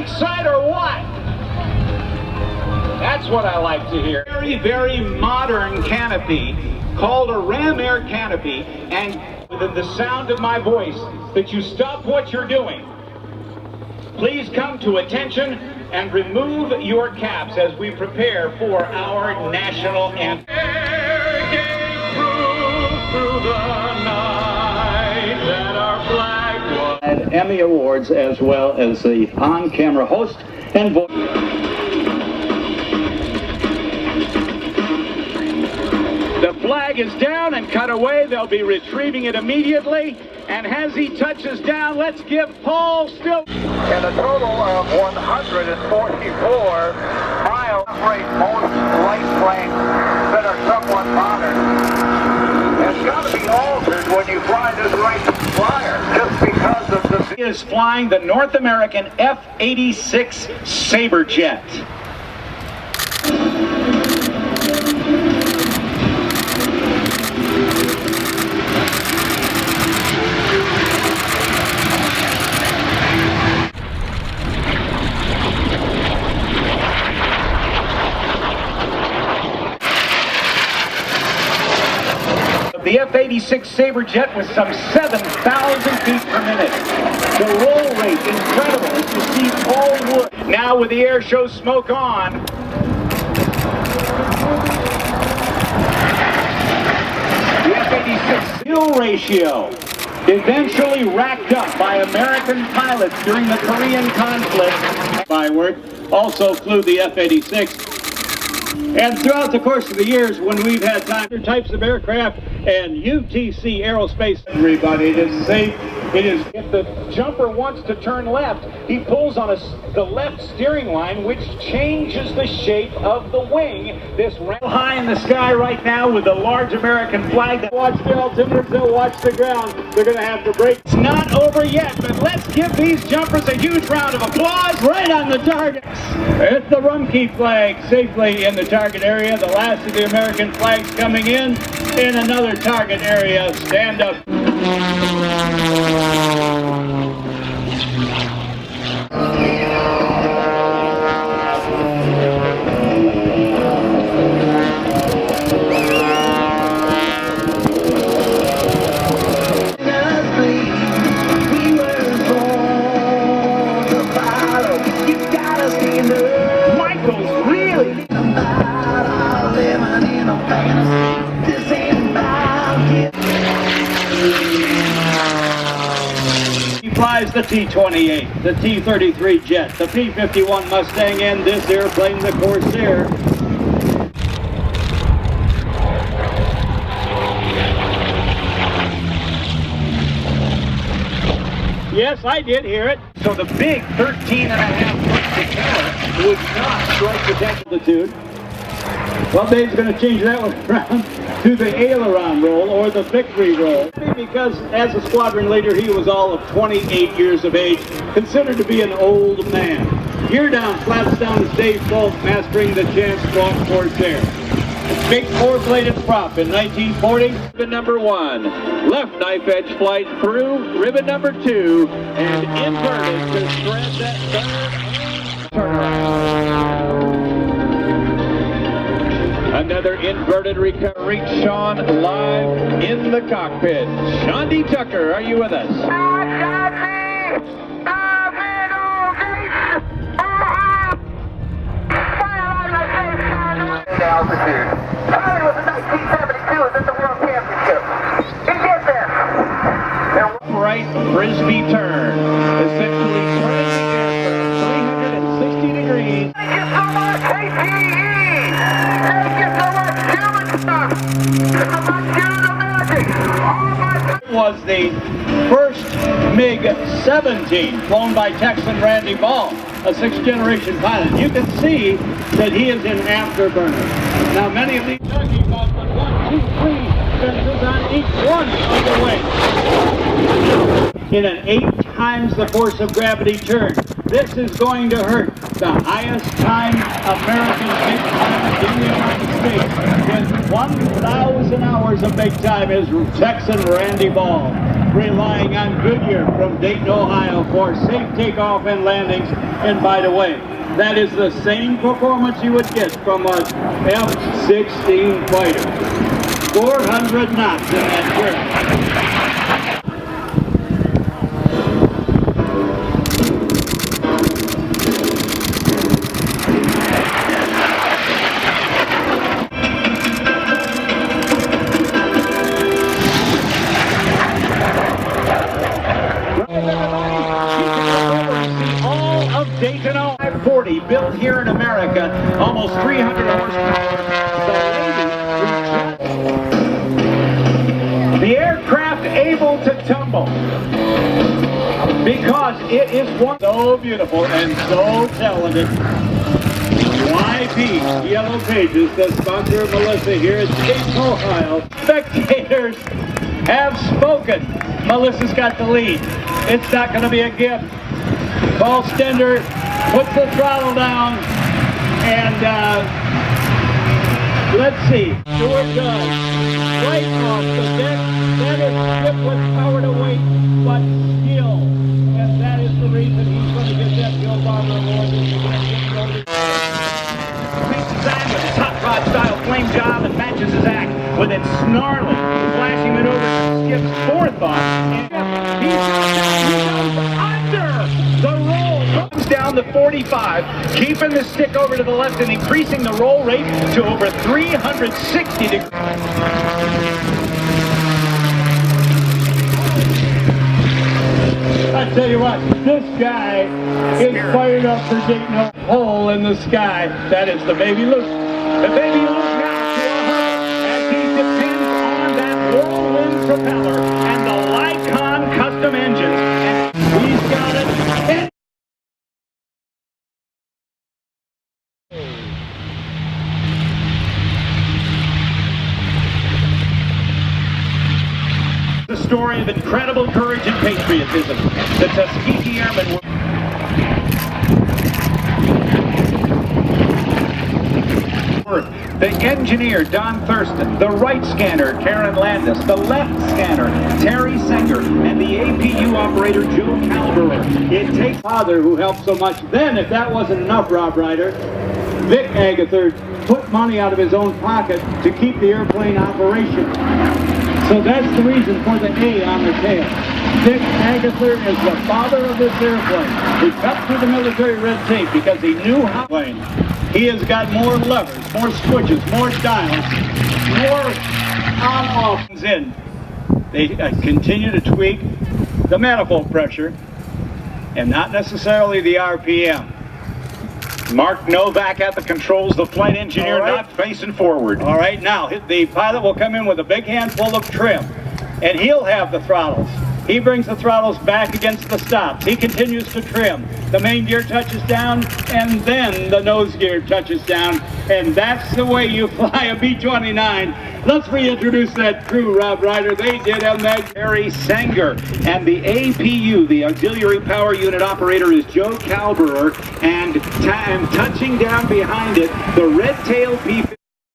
lakeside or what? That's what I like to hear. Very, very modern canopy called a ram air canopy, and with the sound of my voice, that you stop what you're doing. Please come to attention and remove your caps as we prepare for our national anthem. Through the night that our flag was. And Emmy Awards, as well as the on-camera host and voice. The flag is down and cut away. They'll be retrieving it immediately. And as he touches down, let's give Paul Stewart. And a total of 144 miles. Most light planes that are somewhat modern. It's got to be altered when you fly this right flyer, just because of the... He is flying the North American F-86 Sabre jet. The F-86 Sabre jet was some 7,000 feet per minute. The roll rate, incredible, as you see all wood. Now with the air show smoke on. The F-86 fuel ratio, eventually racked up by American pilots during the Korean conflict. Byword, also flew the F-86. And throughout the course of the years, when we've had other types of aircraft and UTC Aerospace, everybody, it is safe. It is. If the jumper wants to turn left, he pulls on the left steering line, which changes the shape of the wing. This high in the sky right now with a large American flag. That watch the altimeters, they'll watch the ground. They're going to have to brake. It's not over yet, but let's give these jumpers a huge round of applause right on the target. It's the Rumpke flag safely in the target area. The last of the American flags coming in another target area. Stand up. Flies the T-28, the T-33 jet, the P-51 Mustang, and this airplane, the Corsair. Yes, I did hear it. So the big 13.5-foot propeller would not strike the altitude. Well, Dave's going to change that one around to the aileron roll or the victory roll, because as a squadron leader he was all of 28 years of age, considered to be an old man. Gear down, flaps down is Dave Fulk, mastering the chance brought Corsair. Big four-bladed prop in 1940. Ribbon number 1, left knife edge flight through ribbon number 2, and inverted to thread that third turnaround. Another inverted recovery. Sean live in the cockpit. Sean D. Tucker, are you with us? Altitude. Charlie was in 1972 at the World Championship. He did this. Right Frisbee turn. Essentially turning the aircraft 360 degrees. Thank you so much, ATE. Thank you so much, human stuff. It's about doing the magic. Was the first MiG-17 flown by Texan Randy Ball, a sixth-generation pilot. You can see that he is in afterburner. Now, many of these talking about the 1, 2, 3 fences on each one of the wings. In an 8 times the force of gravity turn, this is going to hurt. The highest time American big time in the United States with 1,000 hours of big time is Texan Randy Ball, relying on Goodyear from Dayton, Ohio for safe takeoff and landings. And by the way, that is the same performance you would get from a F-16 fighter. 400 knots in that turret. Dayton 540, built here in America, almost 300 horsepower. The aircraft able to tumble because it is one so beautiful and so talented. YP Yellow Pages, the sponsor of Melissa here at Dayton, Ohio. Spectators have spoken. Melissa's got the lead. It's not going to be a gift. Paul Stender puts the throttle down, and let's see, Stewart does. Right off the deck, that is ship with power to weight, but skill. And that is the reason he's going to get that Bill Barber Award. Takes his time with his hot rod style flame job and matches his act with its snarling, flashing maneuver that skips forethought. And he's under the roll. Comes down to 45, keeping the stick over to the left and increasing the roll rate to over 360 degrees. I tell you what, this guy is fired up for Dayton. A hole in the sky. That is the Baby Luke. The Baby Luke now to 100 as he depends on that whirlwind propeller and the Lycon custom engines. And he's got it. And the story of incredible courage and patriotism. The Tuskegee Airmen were the engineer, Don Thurston, the right scanner, Karen Landis, the left scanner, Terry Senger, and the APU operator, Joe Calderer. It takes father who helped so much. Then, if that wasn't enough, Rob Ryder, Vic Agathir put money out of his own pocket to keep the airplane operational. So that's the reason for the A on the tail. Vic Agathir is the father of this airplane. He cut through the military red tape because he knew how to plane. He has got more levers, more switches, more dials, more on-off in. They continue to tweak the manifold pressure and not necessarily the RPM. Mark Novak at the controls, the flight engineer not facing forward. All right, now the pilot will come in with a big handful of trim, and he'll have the throttles. He brings the throttles back against the stops. He continues to trim. The main gear touches down, and then the nose gear touches down, and that's the way you fly a B-29. Let's reintroduce that crew, Rob Ryder. They did a Terry Senger, and the APU, the auxiliary power unit operator, is Joe Calderer, and touching down behind it, the red tail P.